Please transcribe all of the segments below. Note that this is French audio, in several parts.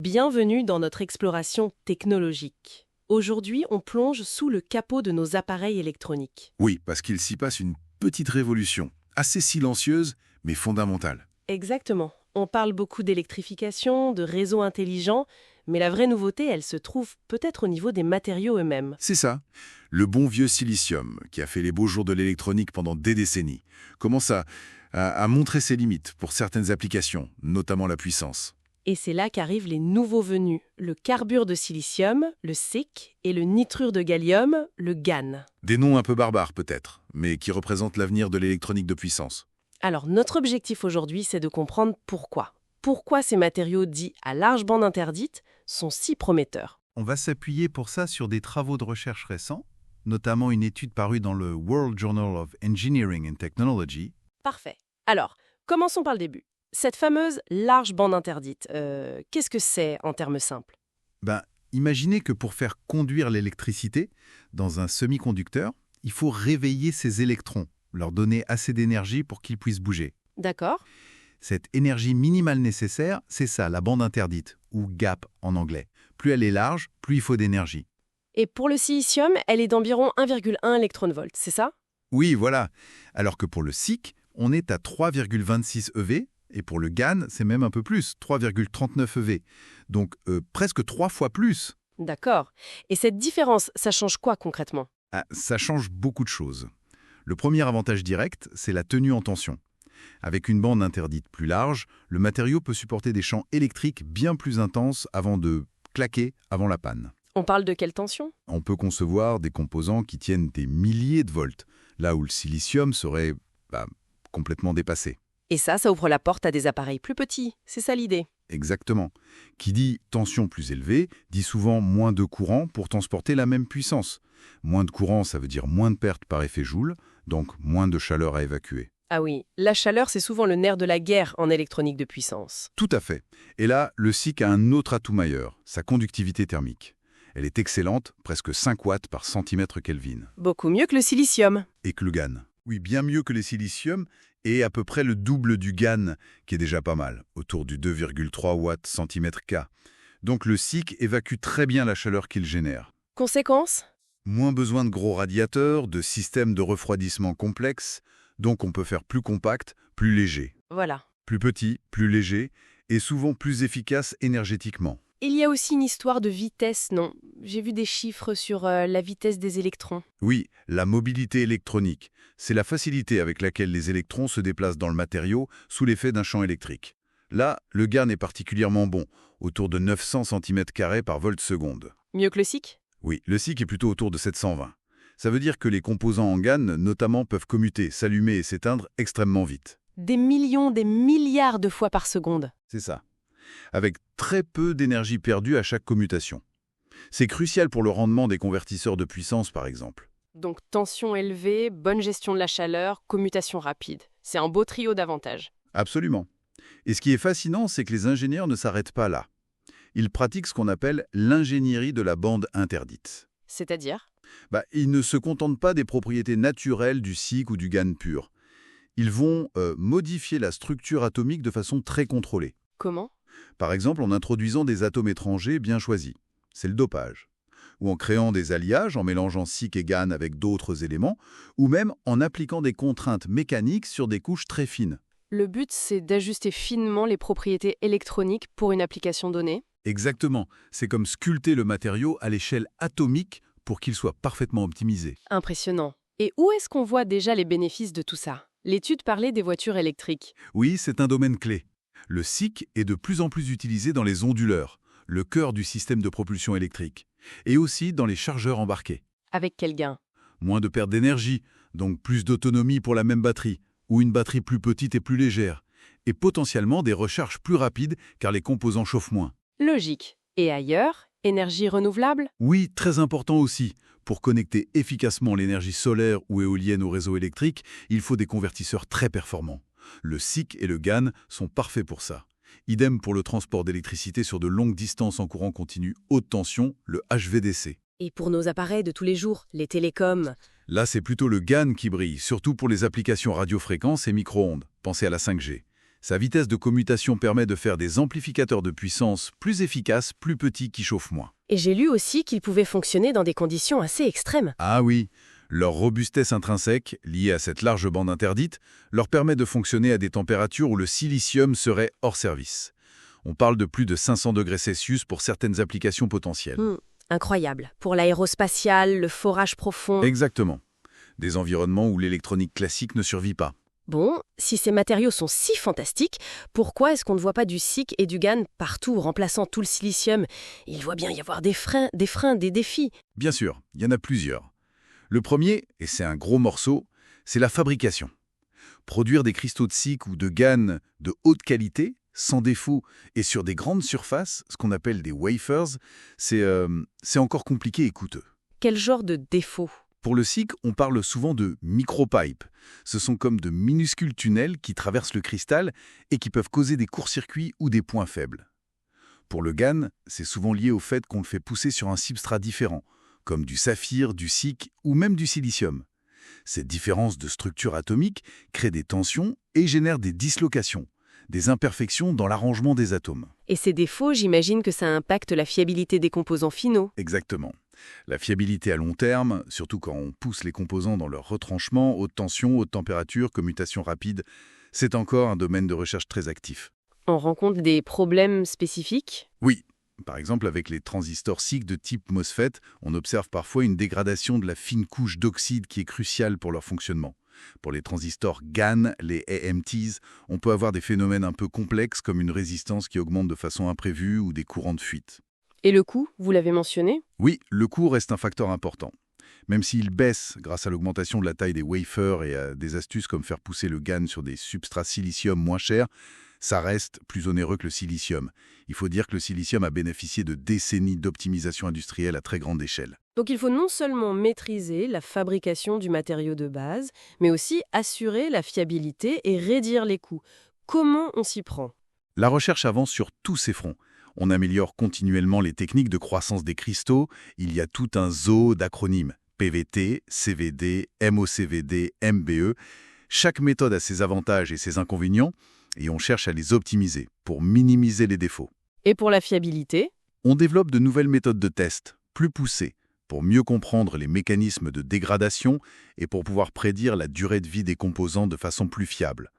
Bienvenue dans notre exploration technologique. Aujourd'hui, on plonge sous le capot de nos appareils électroniques. Oui, parce qu'il s'y passe une petite révolution, assez silencieuse, mais fondamentale. Exactement. On parle beaucoup d'électrification, de réseaux intelligents, mais la vraie nouveauté, elle se trouve peut-être au niveau des matériaux eux-mêmes. C'est ça, le bon vieux silicium, qui a fait les beaux jours de l'électronique pendant des décennies, commence à montrer ses limites pour certaines applications, notamment la puissance. Et c'est là qu'arrivent les nouveaux venus, le carbure de silicium, le SiC, et le nitrure de gallium, le GaN. Des noms un peu barbares peut-être, mais qui représentent l'avenir de l'électronique de puissance. Alors notre objectif aujourd'hui, c'est de comprendre pourquoi. Pourquoi ces matériaux dits à large bande interdite sont si prometteurs. On va s'appuyer pour ça sur des travaux de recherche récents, notamment une étude parue dans le World Journal of Engineering and Technology. Parfait. Alors, commençons par le début. Cette fameuse large bande interdite, qu'est-ce que c'est en termes simples? Imaginez que pour faire conduire l'électricité dans un semi-conducteur, il faut réveiller ces électrons, leur donner assez d'énergie pour qu'ils puissent bouger. D'accord. Cette énergie minimale nécessaire, c'est ça, la bande interdite, ou gap en anglais. Plus elle est large, plus il faut d'énergie. Et pour le silicium, elle est d'environ 1,1 électronvolt, c'est ça? Oui, voilà. Alors que pour le SiC, on est à 3,26 eV, et pour le GaN, c'est même un peu plus, 3,39 eV. Donc presque 3 fois plus. D'accord. Et cette différence, ça change quoi concrètement? Ça change beaucoup de choses. Le premier avantage direct, c'est la tenue en tension. Avec une bande interdite plus large, le matériau peut supporter des champs électriques bien plus intenses avant de claquer avant la panne. On parle de quelle tension? On peut concevoir des composants qui tiennent des milliers de volts, là où le silicium serait complètement dépassé. Et ça ouvre la porte à des appareils plus petits, c'est ça l'idée. Exactement. Qui dit tension plus élevée, dit souvent moins de courant pour transporter la même puissance. Moins de courant, ça veut dire moins de pertes par effet Joule, donc moins de chaleur à évacuer. Ah oui, la chaleur, c'est souvent le nerf de la guerre en électronique de puissance. Tout à fait. Et là, le SiC a un autre atout majeur, sa conductivité thermique. Elle est excellente, presque 5 watts par centimètre Kelvin. Beaucoup mieux que le silicium. Et que le GaN. Oui, bien mieux que les silicium, et à peu près le double du GaN, qui est déjà pas mal, autour du 2,3 watts centimètre K. Donc le SiC évacue très bien la chaleur qu'il génère. Conséquence? Moins besoin de gros radiateurs, de systèmes de refroidissement complexes, donc on peut faire plus compact, plus léger. Voilà. Plus petit, plus léger, et souvent plus efficace énergétiquement. Il y a aussi une histoire de vitesse, non? J'ai vu des chiffres sur la vitesse des électrons. Oui, la mobilité électronique, c'est la facilité avec laquelle les électrons se déplacent dans le matériau sous l'effet d'un champ électrique. Là, le GaN est particulièrement bon, autour de 900 cm² par volt seconde. Mieux que le SiC? Oui, le SiC est plutôt autour de 720. Ça veut dire que les composants en GaN, notamment, peuvent commuter, s'allumer et s'éteindre extrêmement vite. Des millions, des milliards de fois par seconde. C'est ça. Avec très peu d'énergie perdue à chaque commutation. C'est crucial pour le rendement des convertisseurs de puissance, par exemple. Donc tension élevée, bonne gestion de la chaleur, commutation rapide. C'est un beau trio d'avantages. Absolument. Et ce qui est fascinant, c'est que les ingénieurs ne s'arrêtent pas là. Ils pratiquent ce qu'on appelle l'ingénierie de la bande interdite. C'est-à-dire? Ils ne se contentent pas des propriétés naturelles du SiC ou du GaN pur. Ils vont modifier la structure atomique de façon très contrôlée. Comment? Par exemple, en introduisant des atomes étrangers bien choisis. C'est le dopage. Ou en créant des alliages, en mélangeant SiC et GaN avec d'autres éléments, ou même en appliquant des contraintes mécaniques sur des couches très fines. Le but, c'est d'ajuster finement les propriétés électroniques pour une application donnée. Exactement. C'est comme sculpter le matériau à l'échelle atomique pour qu'il soit parfaitement optimisé. Impressionnant. Et où est-ce qu'on voit déjà les bénéfices de tout ça? L'étude parlait des voitures électriques. Oui, c'est un domaine clé. Le SiC est de plus en plus utilisé dans les onduleurs, le cœur du système de propulsion électrique, et aussi dans les chargeurs embarqués. Avec quel gain? Moins de perte d'énergie, donc plus d'autonomie pour la même batterie, ou une batterie plus petite et plus légère, et potentiellement des recharges plus rapides car les composants chauffent moins. Logique. Et ailleurs, énergie renouvelable? Oui, très important aussi. Pour connecter efficacement l'énergie solaire ou éolienne au réseau électrique, il faut des convertisseurs très performants. Le SiC et le GaN sont parfaits pour ça. Idem pour le transport d'électricité sur de longues distances en courant continu haute tension, le HVDC. Et pour nos appareils de tous les jours, les télécoms? Là, c'est plutôt le GaN qui brille, surtout pour les applications radiofréquences et micro-ondes. Pensez à la 5G. Sa vitesse de commutation permet de faire des amplificateurs de puissance plus efficaces, plus petits, qui chauffent moins. Et j'ai lu aussi qu'ils pouvaient fonctionner dans des conditions assez extrêmes. Ah oui, leur robustesse intrinsèque, liée à cette large bande interdite, leur permet de fonctionner à des températures où le silicium serait hors service. On parle de plus de 500 degrés Celsius pour certaines applications potentielles. Incroyable. Pour l'aérospatial, le forage profond. Exactement. Des environnements où l'électronique classique ne survit pas. Bon, si ces matériaux sont si fantastiques, pourquoi est-ce qu'on ne voit pas du SiC et du GaN partout, remplaçant tout le silicium? Il doit bien y avoir des freins, des défis. Bien sûr, il y en a plusieurs. Le premier, et c'est un gros morceau, c'est la fabrication. Produire des cristaux de SiC ou de GaN de haute qualité, sans défaut et sur des grandes surfaces, ce qu'on appelle des wafers, c'est encore compliqué et coûteux. Quel genre de défaut? Pour le SiC, on parle souvent de micropipes. Ce sont comme de minuscules tunnels qui traversent le cristal et qui peuvent causer des courts-circuits ou des points faibles. Pour le GaN, c'est souvent lié au fait qu'on le fait pousser sur un substrat différent, comme du saphir, du SiC ou même du silicium. Cette différence de structure atomique crée des tensions et génère des dislocations, des imperfections dans l'arrangement des atomes. Et ces défauts, j'imagine que ça impacte la fiabilité des composants finaux. Exactement. La fiabilité à long terme, surtout quand on pousse les composants dans leur retranchement, haute tension, haute température, commutation rapide, c'est encore un domaine de recherche très actif. On rencontre des problèmes spécifiques? Oui, par exemple avec les transistors SiC de type MOSFET, on observe parfois une dégradation de la fine couche d'oxyde qui est cruciale pour leur fonctionnement. Pour les transistors GaN, les AMTs, on peut avoir des phénomènes un peu complexes comme une résistance qui augmente de façon imprévue ou des courants de fuite. Et le coût, vous l'avez mentionné? Oui, le coût reste un facteur important. Même s'il baisse grâce à l'augmentation de la taille des wafers et à des astuces comme faire pousser le GaN sur des substrats silicium moins chers, ça reste plus onéreux que le silicium. Il faut dire que le silicium a bénéficié de décennies d'optimisation industrielle à très grande échelle. Donc il faut non seulement maîtriser la fabrication du matériau de base, mais aussi assurer la fiabilité et réduire les coûts. Comment on s'y prend? La recherche avance sur tous ces fronts. On améliore continuellement les techniques de croissance des cristaux. Il y a tout un zoo d'acronymes. PVT, CVD, MOCVD, MBE. Chaque méthode a ses avantages et ses inconvénients, et on cherche à les optimiser pour minimiser les défauts. Et pour la fiabilité? On développe de nouvelles méthodes de test, plus poussées, pour mieux comprendre les mécanismes de dégradation et pour pouvoir prédire la durée de vie des composants de façon plus fiable.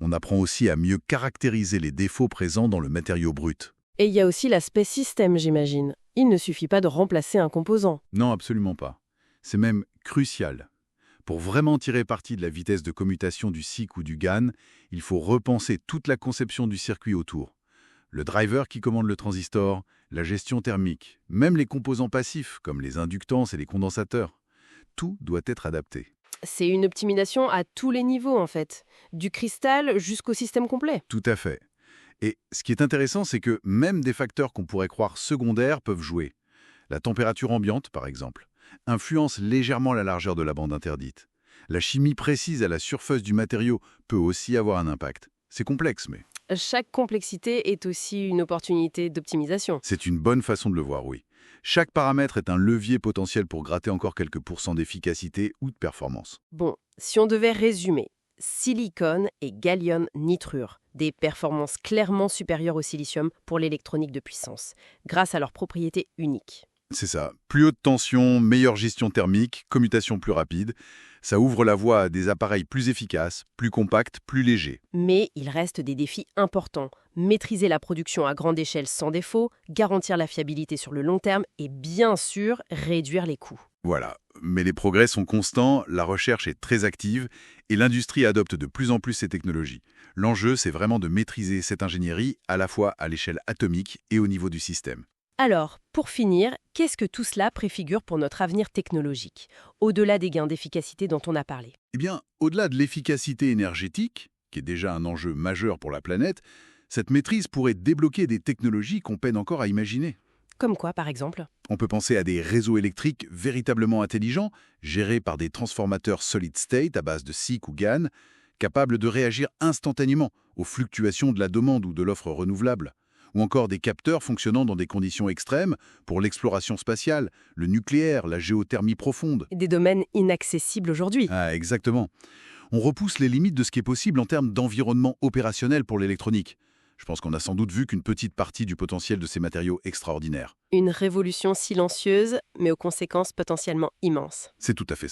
On apprend aussi à mieux caractériser les défauts présents dans le matériau brut. Et il y a aussi l'aspect système, j'imagine. Il ne suffit pas de remplacer un composant. Non, absolument pas. C'est même crucial. Pour vraiment tirer parti de la vitesse de commutation du SiC ou du GaN, il faut repenser toute la conception du circuit autour. Le driver qui commande le transistor, la gestion thermique, même les composants passifs comme les inductances et les condensateurs. Tout doit être adapté. C'est une optimisation à tous les niveaux, en fait. Du cristal jusqu'au système complet. Tout à fait. Et ce qui est intéressant, c'est que même des facteurs qu'on pourrait croire secondaires peuvent jouer. La température ambiante, par exemple, influence légèrement la largeur de la bande interdite. La chimie précise à la surface du matériau peut aussi avoir un impact. C'est complexe, mais... Chaque complexité est aussi une opportunité d'optimisation. C'est une bonne façon de le voir, oui. Chaque paramètre est un levier potentiel pour gratter encore quelques pourcents d'efficacité ou de performance. Bon, si on devait résumer, silicone et gallium nitrure, des performances clairement supérieures au silicium pour l'électronique de puissance, grâce à leurs propriétés uniques. C'est ça. Plus haute tension, meilleure gestion thermique, commutation plus rapide. Ça ouvre la voie à des appareils plus efficaces, plus compacts, plus légers. Mais il reste des défis importants. Maîtriser la production à grande échelle sans défaut, garantir la fiabilité sur le long terme et bien sûr réduire les coûts. Voilà. Mais les progrès sont constants, la recherche est très active et l'industrie adopte de plus en plus ces technologies. L'enjeu, c'est vraiment de maîtriser cette ingénierie à la fois à l'échelle atomique et au niveau du système. Alors, pour finir, qu'est-ce que tout cela préfigure pour notre avenir technologique, au-delà des gains d'efficacité dont on a parlé? Eh bien, au-delà de l'efficacité énergétique, qui est déjà un enjeu majeur pour la planète, cette maîtrise pourrait débloquer des technologies qu'on peine encore à imaginer. Comme quoi, par exemple? On peut penser à des réseaux électriques véritablement intelligents, gérés par des transformateurs solid state à base de SiC ou GaN, capables de réagir instantanément aux fluctuations de la demande ou de l'offre renouvelable. Ou encore des capteurs fonctionnant dans des conditions extrêmes pour l'exploration spatiale, le nucléaire, la géothermie profonde. Des domaines inaccessibles aujourd'hui. Ah, exactement. On repousse les limites de ce qui est possible en termes d'environnement opérationnel pour l'électronique. Je pense qu'on a sans doute vu qu'une petite partie du potentiel de ces matériaux extraordinaires. Une révolution silencieuse, mais aux conséquences potentiellement immenses. C'est tout à fait